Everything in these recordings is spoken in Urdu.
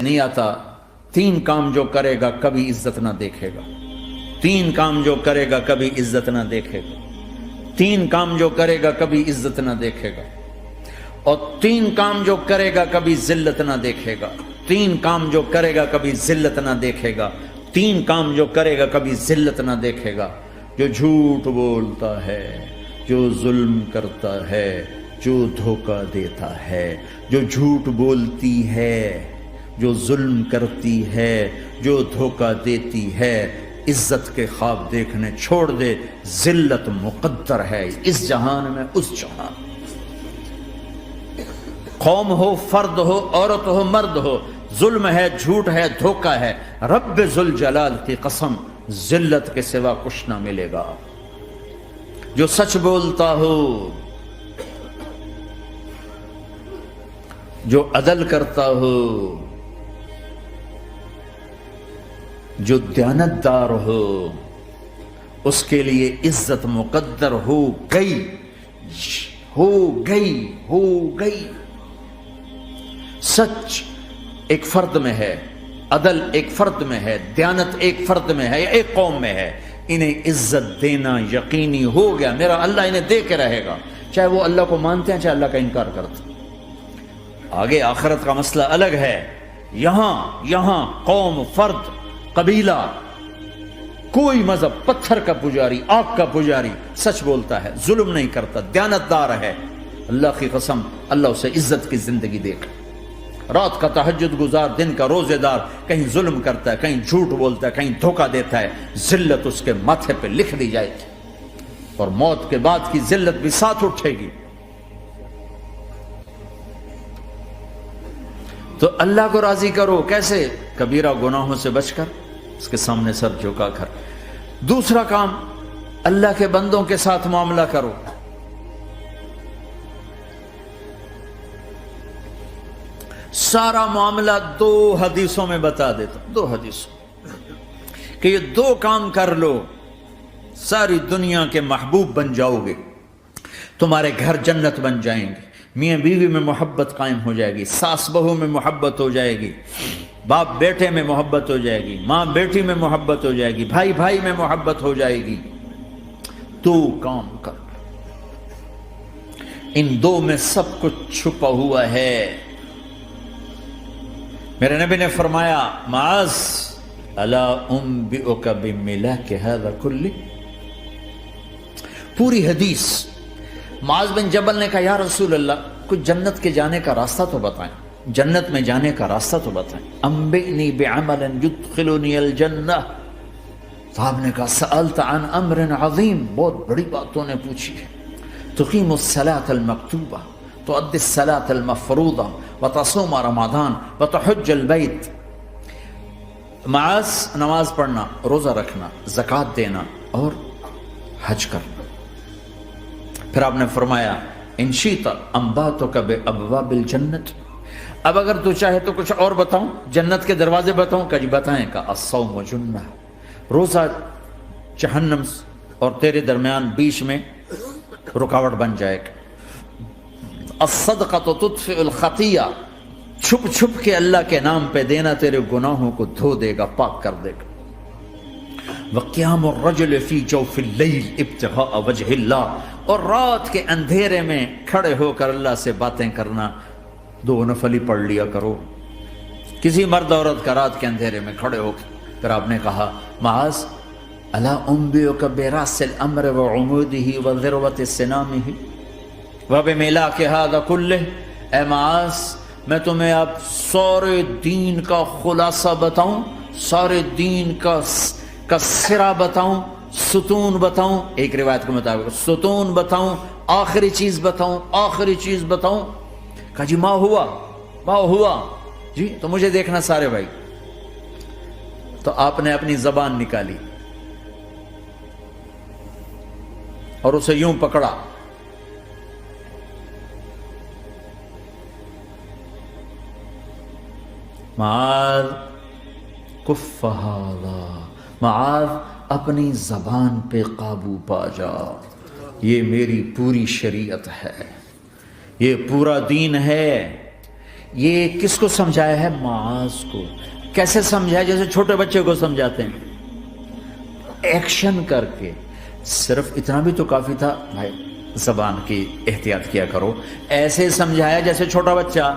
نہیں آتا، 3 کام جو کرے گا کبھی عزت نہ دیکھے گا، 3 کام جو کرے گا کبھی عزت نہ دیکھے گا، 3 کام جو کرے گا کبھی عزت نہ دیکھے گا، اور 3 کام جو کرے گا کبھی ذلت نہ دیکھے گا، 3 کام جو کرے گا کبھی ذلت نہ دیکھے گا، 3 کام جو کرے گا کبھی ذلت نہ دیکھے گا۔ جو جھوٹ بولتا ہے، جو ظلم کرتا ہے، جو دھوکہ دیتا ہے، جو جھوٹ بولتی ہے، جو ظلم کرتی ہے، جو دھوکہ دیتی ہے، عزت کے خواب دیکھنے چھوڑ دے، ذلت مقدر ہے اس جہان میں اس جہان۔ قوم ہو، فرد ہو، عورت ہو، مرد ہو، ظلم ہے، جھوٹ ہے، دھوکہ ہے، رب ذوالجلال کی قسم ذلت کے سوا کچھ نہ ملے گا۔ جو سچ بولتا ہو، جو عدل کرتا ہو، جو دیانتدار ہو، اس کے لیے عزت مقدر ہو گئی، ہو گئی، ہو گئی۔ سچ ایک فرد میں ہے، عدل ایک فرد میں ہے، دیانت ایک فرد میں ہے یا ایک قوم میں ہے، انہیں عزت دینا یقینی ہو گیا۔ میرا اللہ انہیں دے کے رہے گا، چاہے وہ اللہ کو مانتے ہیں چاہے اللہ کا انکار کرتے ہیں۔ آگے آخرت کا مسئلہ الگ ہے۔ یہاں قوم، فرد، قبیلہ، کوئی مذہب، پتھر کا پجاری، آگ کا پجاری سچ بولتا ہے، ظلم نہیں کرتا، دیانتدار ہے، اللہ کی قسم اللہ اسے عزت کی زندگی دے گا۔ رات کا تہجد گزار، دن کا روزے دار، کہیں ظلم کرتا ہے، کہیں جھوٹ بولتا ہے، کہیں دھوکہ دیتا ہے، ذلت اس کے ماتھے پہ لکھ دی جائے گی، اور موت کے بعد کی ذلت بھی ساتھ اٹھے گی۔ تو اللہ کو راضی کرو، کیسے؟ کبیرہ گناہوں سے بچ کر، اس کے سامنے سر جھکا کر۔ دوسرا کام، اللہ کے بندوں کے ساتھ معاملہ کرو۔ سارا معاملہ 2 حدیثوں میں بتا دیتا ہوں، 2 حدیثوں، کہ یہ 2 کام کر لو، ساری دنیا کے محبوب بن جاؤ گے، تمہارے گھر جنت بن جائیں گے، میاں بیوی میں محبت قائم ہو جائے گی، ساس بہو میں محبت ہو جائے گی، باپ بیٹے میں محبت ہو جائے گی، ماں بیٹی میں محبت ہو جائے گی، بھائی بھائی میں محبت ہو جائے گی۔ 2 کام کر، ان 2 میں سب کچھ چھپا ہوا ہے۔ میرے نبی نے فرمایا، معاذ الا انبئک بملاک ھذا کلہ، پوری حدیث۔ معاذ بن جبل نے کہا، یا رسول اللہ، کچھ جنت کے جانے کا راستہ تو بتائیں، جنت میں جانے کا راستہ تو بتائیں۔ انبئنی بعمل یدخلنی الجنہ، صاحب نے کہا، سألت عن امر عظیم، بہت بڑی باتوں نے پوچھی ہے۔ تقیم الصلاة المکتوبہ، تؤدی الصلاة المفروضہ، وتصوم رمضان، وتحج البیت۔ معاذ، نماز پڑھنا، روزہ رکھنا، زکوٰۃ دینا اور حج کرنا۔ پھر آپ نے فرمایا، ان شئت انبأتک بابواب الجنت، اب اگر تو چاہے تو کچھ اور بتاؤں، جنت کے دروازے بتاؤں؟ کہ جی بتائیں۔ کہ الصوم جنہ، روزہ جہنم اور تیرے درمیان بیچ میں رکاوٹ بن جائے گا۔ الصدقۃ تطفئ الخطیہ، چھپ چھپ کے اللہ کے نام پہ دینا تیرے گناہوں کو دھو دے گا، پاک کر دے گا۔ وقیام الرجل فی جوف اللیل ابتغاء وجہ اللہ، اور رات کے اندھیرے میں کھڑے ہو کر اللہ سے باتیں کرنا۔ 2 نفل ہی پڑھ لیا کرو، کسی مرد عورت کا رات کے اندھیرے میں کھڑے ہو کے۔ پھر آپ نے کہا، معاذ الا انبئک براس الامر وعمودہ وذروۃ سنامہ وبملاک ھذا کلہ، اے معاذ میں تمہیں اب سارے دین کا خلاصہ بتاؤں، سارے دین کا سرا بتاؤں، ستون بتاؤں، ایک روایت کے مطابق ستون بتاؤں، آخری چیز بتاؤں، آخری چیز بتاؤں؟ کہا جی ما ہوا جی، تو مجھے دیکھنا سارے بھائی۔ تو آپ نے اپنی زبان نکالی اور اسے یوں پکڑا، معاذ کف ھذا، معاذ اپنی زبان پہ قابو پا جا، یہ میری پوری شریعت ہے، یہ پورا دین ہے، یہ کس کو سمجھایا ہے؟ معاذ کو۔ کیسے سمجھایا؟ جیسے چھوٹے بچے کو سمجھاتے ہیں، ایکشن کر کے۔ صرف اتنا بھی تو کافی تھا، بھائی زبان کی احتیاط کیا کرو، ایسے سمجھایا جیسے چھوٹا بچہ۔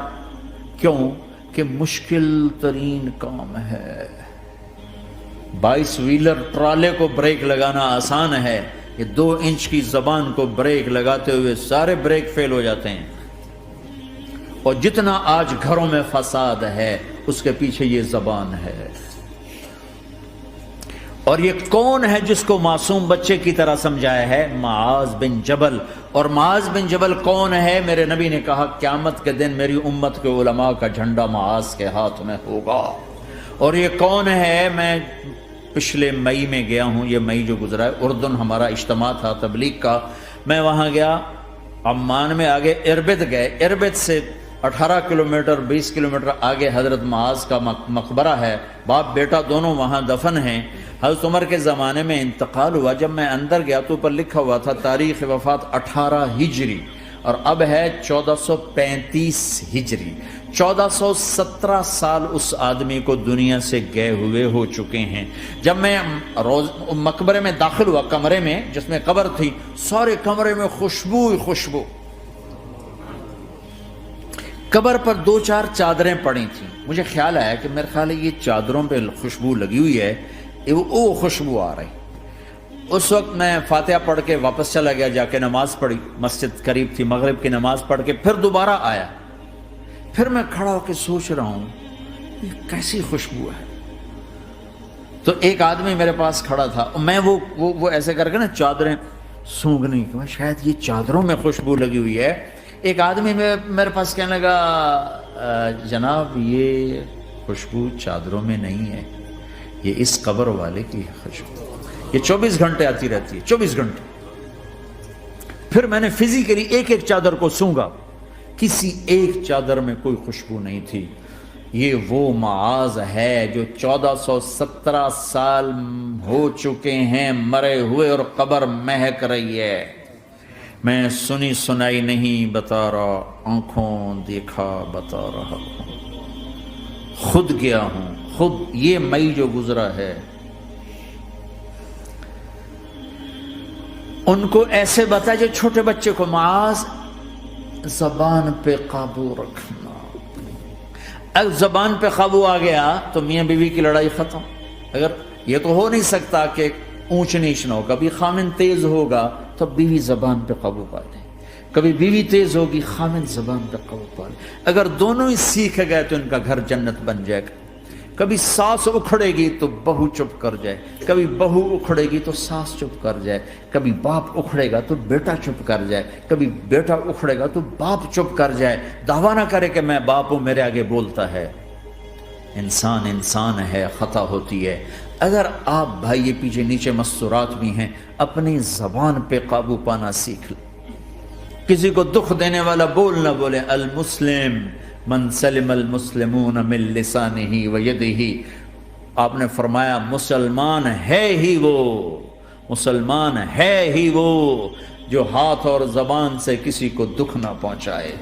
کیوں کہ مشکل ترین کام ہے۔ 22 ویلر ٹرالے کو بریک لگانا آسان ہے، یہ 2 انچ کی زبان کو بریک لگاتے ہوئے سارے بریک فیل ہو جاتے ہیں۔ اور جتنا آج گھروں میں فساد ہے اس کے پیچھے یہ زبان ہے۔ اور یہ کون ہے جس کو معصوم بچے کی طرح سمجھایا ہے؟ معاذ بن جبل۔ اور معاذ بن جبل کون ہے؟ میرے نبی نے کہا قیامت کے دن میری امت کے علماء کا جھنڈا معاذ کے ہاتھ میں ہوگا۔ اور یہ کون ہے؟ میں پچھلے مئی میں گیا ہوں، یہ مئی جو گزرا ہے، اردن ہمارا اجتماع تھا تبلیغ کا، میں وہاں گیا، عمان میں آگے اربد گئے، اربد سے 18 کلومیٹر 20 کلومیٹر آگے حضرت معاذ کا مقبرہ ہے، باپ بیٹا دونوں وہاں دفن ہیں۔ حضرت عمر کے زمانے میں انتقال ہوا، جب میں اندر گیا تو اوپر لکھا ہوا تھا تاریخ وفات 18 ہجری، اور اب ہے 1435 ہجری۔ 1417 سال اس آدمی کو دنیا سے گئے ہوئے ہو چکے ہیں۔ جب میں مقبرے میں داخل ہوا، کمرے میں جس میں قبر تھی، سارے کمرے میں خوشبو ہی خوشبو۔ قبر پر 2-4 چادریں پڑی تھیں، مجھے خیال آیا کہ میرے خیال ہے یہ چادروں پہ خوشبو لگی ہوئی ہے، وہ خوشبو آ رہی۔ اس وقت میں فاتحہ پڑھ کے واپس چلا گیا، جا کے نماز پڑھی، مسجد قریب تھی، مغرب کی نماز پڑھ کے پھر دوبارہ آیا، پھر میں کھڑا ہو کے سوچ رہا ہوں یہ کیسی خوشبو ہے۔ تو ایک آدمی میرے پاس کھڑا تھا، میں وہ ایسے کر کے نا چادریں سونگھنے کی، شاید یہ چادروں میں خوشبو لگی ہوئی ہے۔ ایک آدمی میرے پاس کہنے لگا جناب یہ خوشبو چادروں میں نہیں ہے، یہ اس قبر والے کی خوشبو، یہ 24 گھنٹے آتی رہتی ہے، 24 گھنٹے۔ پھر میں نے فزیکلی ایک ایک چادر کو سونگا، کسی ایک چادر میں کوئی خوشبو نہیں تھی۔ یہ وہ معاذ ہے جو 1417 سال ہو چکے ہیں مرے ہوئے، اور قبر مہک رہی ہے۔ میں سنی سنائی نہیں بتا رہا، آنکھوں دیکھا بتا رہا ہوں، خود گیا ہوں، خود یہ مئی جو گزرا ہے۔ ان کو ایسے بتا جو چھوٹے بچے کو، معاذ زبان پہ قابو رکھنا۔ اگر زبان پہ قابو آ گیا تو میاں بیوی کی لڑائی ختم۔ اگر یہ تو ہو نہیں سکتا کہ اونچ نیچ نہ ہو، کبھی خامن تیز ہوگا تو بیوی زبان پہ قابو پا لے، کبھی بیوی تیز ہوگی خامن زبان پہ قابو پا لے۔ اگر دونوں ہی سیکھ گئے تو ان کا گھر جنت بن جائے گا۔ کبھی ساس اکھڑے گی تو بہو چپ کر جائے، کبھی بہو اکھڑے گی تو ساس چپ کر جائے، کبھی باپ اکھڑے گا تو بیٹا چپ کر جائے، کبھی بیٹا اکھڑے گا تو باپ چپ کر جائے، دعویٰ نہ کرے کہ میں باپ ہوں میرے آگے بولتا ہے۔ انسان انسان ہے، خطا ہوتی ہے۔ اگر آپ بھائی یہ پیچھے نیچے مستورات بھی ہیں، اپنی زبان پہ قابو پانا سیکھ لیں۔ کسی کو دکھ دینے والا بول نہ بولے۔ المسلم من سلم المسلمون من لسانہ و یدہ، آپ نے فرمایا مسلمان ہے ہی وہ، مسلمان ہے ہی وہ جو ہاتھ اور زبان سے کسی کو دکھ نہ پہنچائے۔